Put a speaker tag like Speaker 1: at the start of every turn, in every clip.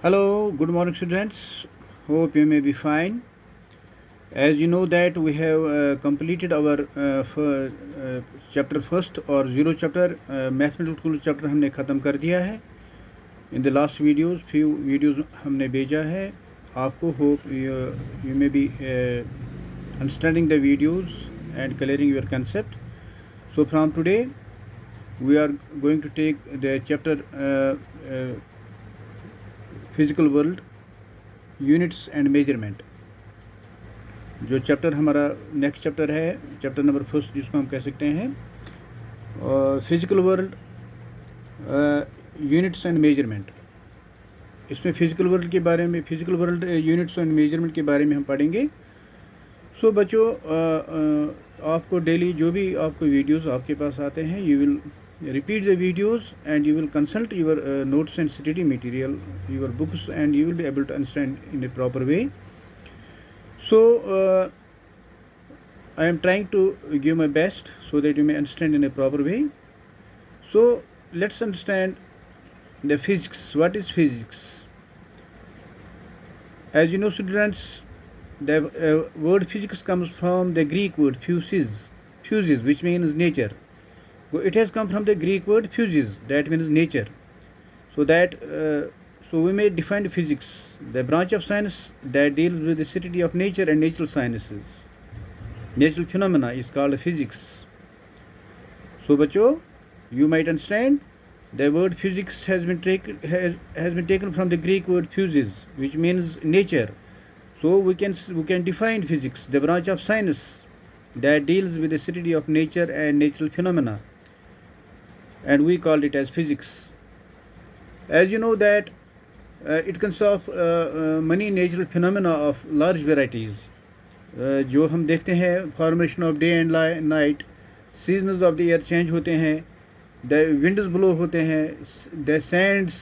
Speaker 1: Hello, good morning, students. Hope you may be fine. As you know that we have completed our chapter first or zero chapter mathematical chapter हमने ख़त्म कर दिया है. In the last videos, few videos हमने भेजा है आपको. Hope you may be understanding the videos and clearing your concept. So from today, we are going to take the chapter physical world, units and measurement. जो chapter हमारा next chapter है, chapter number first, जिसको हम कह सकते हैं physical world, units and measurement. इसमें physical world के बारे में, physical world units and measurement के बारे में हम पढ़ेंगे. सो बच्चों, आपको डेली जो भी आपको वीडियोस आपके पास आते हैं, you will repeat the videos and you will consult your notes and study material, your books, and you will be able to understand in a proper way. So I am trying to give my best so that you may understand in a proper way. So let's understand the physics. What is physics? As you know, students, the word physics comes from the Greek word physis, which means nature. It has come from the Greek word physis, that means nature. So we may define physics, the branch of science that deals with the study of nature and natural sciences. Natural phenomena is called physics. So बच्चों, you might understand the word physics has been taken from the Greek word physis, which means nature. So we can define physics, the branch of science that deals with the study of nature and natural phenomena, and we called it as physics. As you know that it consists of many natural phenomena of large varieties. जो हम देखते हैं, formation of day and night, seasons of the year change होते हैं, the winds blow होते हैं, the sands,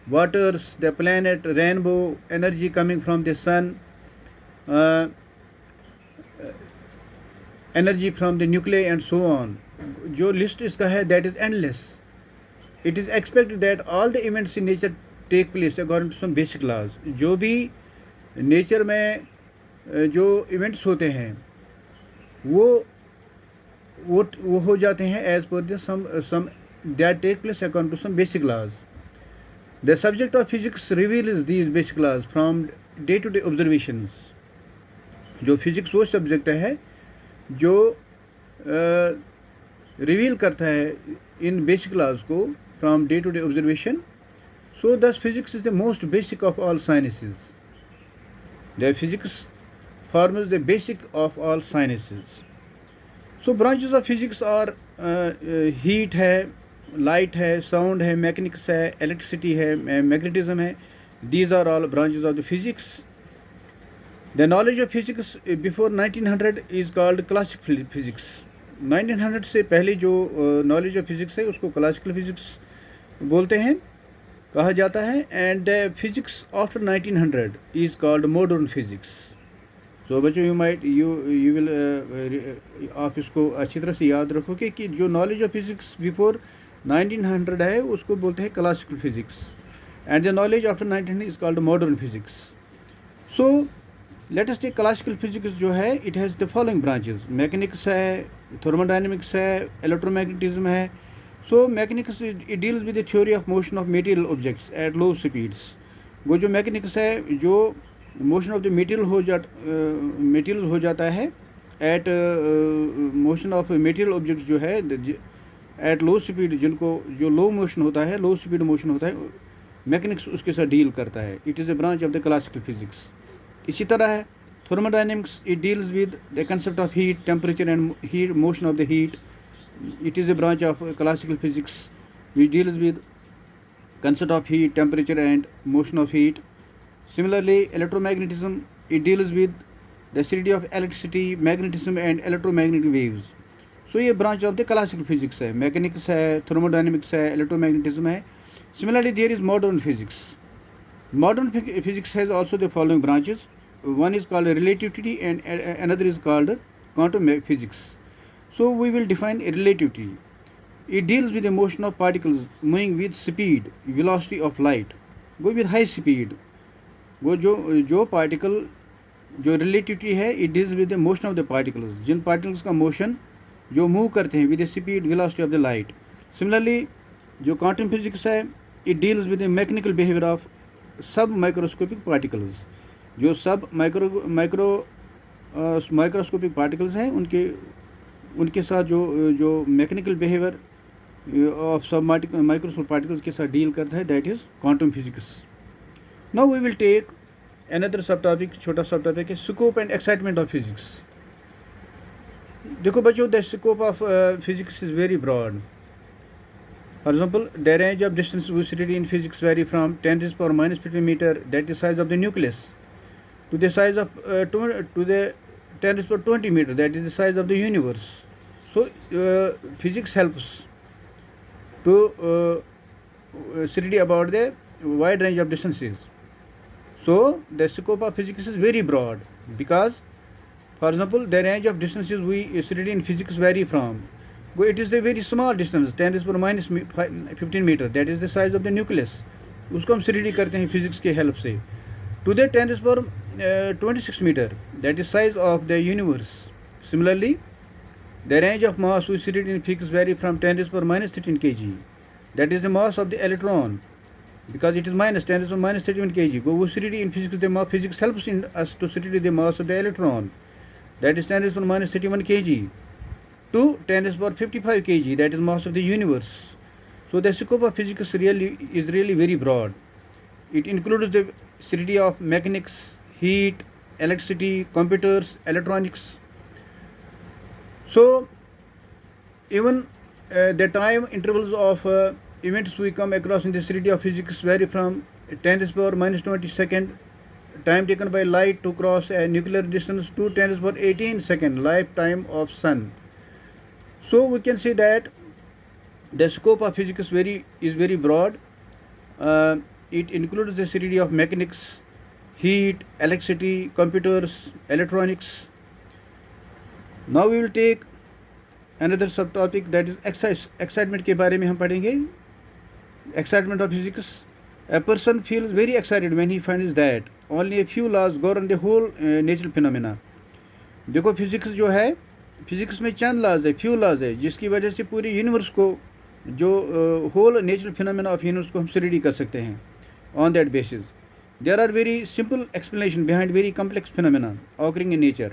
Speaker 1: waters, the planet, rainbow, energy coming from the sun, energy from the nuclear and so on. जो list इसका है, that is endless. It is expected that all the events in nature take place according to some basic laws. जो भी nature में जो events होते हैं वो हो जाते हैं as per the sum that take place according to some basic laws. The subject of physics reveals these basic laws from day to day observations. जो फिजिक्स वो सब्जेक्ट है जो रिवील करता है इन बेसिक लॉज को from day to day observation. So this physics is the most basic of all sciences. The physics forms the basic of all sciences. So branches of physics are heat है, light है, sound है, mechanics है, electricity है, magnetism है. These are all branches of the physics. The knowledge of physics before 1900 is called classical physics. 1900 से पहले जो knowledge of physics है उसको classical physics बोलते हैं, कहा जाता है. And the physics after 1900 is called modern physics. तो बच्चों, यू विल आप इसको अच्छी तरह से याद रखोगे कि जो नॉलेज ऑफ फिज़िक्स बिफोर 1900 है उसको बोलते हैं classical physics, and the knowledge after 1900 is called modern physics. So let us take classical physics जो है, it has the following branches. Mechanics है, थर्मोडायनेमिक्स है, इलेक्ट्रोमैग्नेटिज्म है. So mechanics it deals with the theory of motion of material objects at low speeds. वो जो mechanics है, जो motion of the material हो जाता है at motion of material objects जो है एट लो स्पीड, जिनको जो लो मोशन होता है, लो स्पीड मोशन होता है, मैकेनिक्स उसके साथ डील करता है. It is a branch of the classical physics. इसी तरह है thermodynamics. It deals with the concept of heat, temperature and heat, motion of the heat. It is a branch of classical physics which deals with concept of heat, temperature and motion of heat. Similarly, electromagnetism, it deals with the study of electricity, magnetism and electromagnetic waves. So ये branch of the classical physics है. Mechanics है, thermodynamics है, electromagnetism है. Similarly, there is modern physics. Modern physics has also the following branches. One is called relativity and another is called quantum physics. So we will define relativity. It deals with the motion of particles moving with speed, velocity of light. Go with high speed, वो जो particle जो relativity है it deals with the motion of the particles, जिन particles का motion जो move करते हैं with the speed velocity of the light. Similarly जो क्वांटम फिजिक्स है it deals with the mechanical behaviour of sub microscopic particles, जो sub microscopic particles हैं उनके साथ जो mechanical behaviour of sub microscopic particles के साथ डील करता है, that is quantum physics. Now we will take another sub topic, छोटा सब टॉपिक है scope and excitement of physics. देखो बच्चों, the scope of physics is very broad. For example, the range of distance we study in physics vary from 10 to the power minus 15 meter, that is size of the nucleus, to the size of to the 10 to the power 20 meter, that is the size of the universe. So physics helps to study about the wide range of distances. So the scope of physics is very broad because, for example, the range of distances we study in physics vary from, it is the very small distance 10 to the power minus 15 meter, that is the size of the nucleus, उसको हम study करते हैं physics के help से, to the 10 to the power 26 meter, that is size of the universe. Similarly, the range of mass we studied in physics vary from 10 to the power minus 13 kg, that is the mass of the electron, because it is minus 10 to the power minus 31 kg. Go we study in physics, the physics helps in us to study the mass of the electron, that is 10 to the power minus 31 kg, to 10 to the power 55 kg, that is mass of the universe. So the scope of physics is really very broad. It includes the study of mechanics, heat, electricity, computers, electronics. So even the time intervals of events we come across in the study of physics vary from 10 to the power minus 20 second time taken by light to cross a nuclear distance to 10 to the power 18 second lifetime of sun. So we can say that the scope of physics is very broad. It includes the study of mechanics, heat, electricity, computers, electronics. Now we will take another subtopic, that is excitement के बारे में हम पढ़ेंगे. Excitement of physics. A person feels very excited when he finds that only a few laws govern the whole natural phenomena. देखो physics जो है, physics में चंद लाज है, फ्यू लाज है, जिसकी वजह से पूरे यूनिवर्स को, जो whole natural phenomena of universe को हम स्टडी कर सकते हैं on that basis. There are very simple explanation behind very complex phenomena occurring in nature.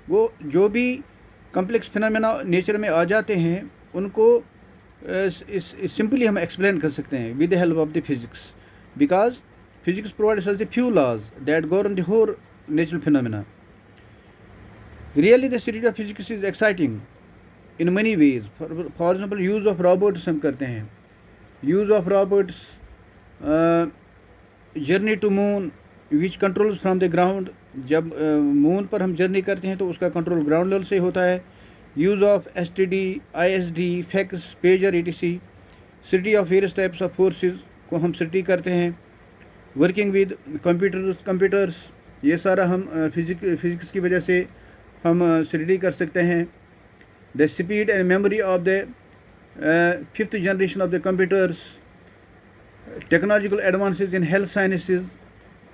Speaker 1: वो जो भी कम्प्लेक्स फिनोमेना नेचर में आ जाते हैं उनको सिंपली हम एक्सप्लेन कर सकते हैं with the help of the physics, because physics provides us the few laws that govern the whole natural phenomena. Really the study of physics is exciting in many ways. For example, use of robots हम करते हैं. Use of robots, journey to moon which controls from the ground. जब moon पर हम journey करते हैं तो उसका कंट्रोल ग्राउंड लेवल से होता है. Use of STD, ISD, fax, pager etc. Study of various types of forces को हम स्टडी करते हैं. Working with computers, ये सारा हम फिजिक्स की वजह से हम स्टडी कर सकते हैं. The speed and memory of the fifth generation of the computers, technological advances in health sciences,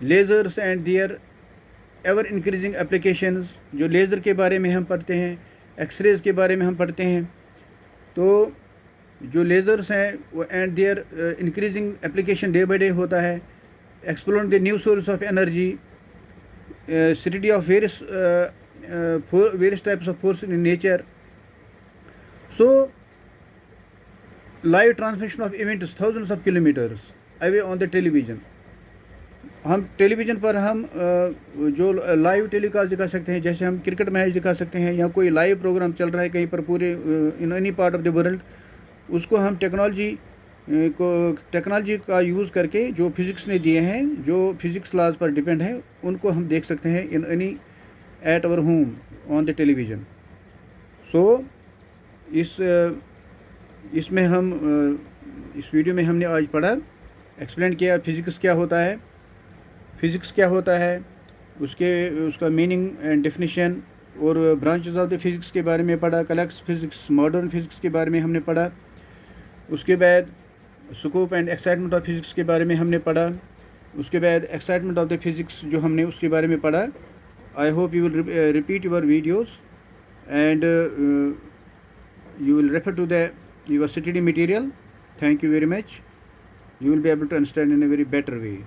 Speaker 1: lasers and their ever increasing applications. जो लेज़र के बारे में हम पढ़ते हैं, एक्सरेज के बारे में हम पढ़ते हैं, तो जो लेज़र्स हैं वो and their increasing application day by day होता है. Explore the new source of energy, study of various types of force in nature. So live transmission of events thousands of kilometers away on the television. हम television पर हम जो live telecast दिखा सकते हैं, जैसे हम क्रिकेट मैच दिखा सकते हैं या कोई लाइव प्रोग्राम चल रहा है कहीं पर पूरे in any part of the world, उसको हम टेक्नोलॉजी का यूज़ करके जो फिज़िक्स ने दिए हैं, जो फिज़िक्स लॉज पर डिपेंड है, उनको हम देख सकते हैं in any at our home on the television. So इसमें हम इस वीडियो में हमने आज पढ़ा, एक्सप्लेन किया फिज़िक्स क्या होता है, फिज़िक्स क्या होता है, उसका मीनिंग एंड डेफिनेशन, और ब्रांचेस ऑफ द फिज़िक्स के बारे में पढ़ा. क्लासिक फिज़िक्स, मॉडर्न फिज़िक्स के बारे में हमने पढ़ा. उसके बाद scope and excitement of physics के बारे में हमने पढ़ा. उसके बाद एक्साइटमेंट ऑफ द फिज़िक्स जो हमने उसके बारे में पढ़ा. I hope you will repeat your videos and you will refer to your study material. Thank you very much. You will be able to understand in a very better way.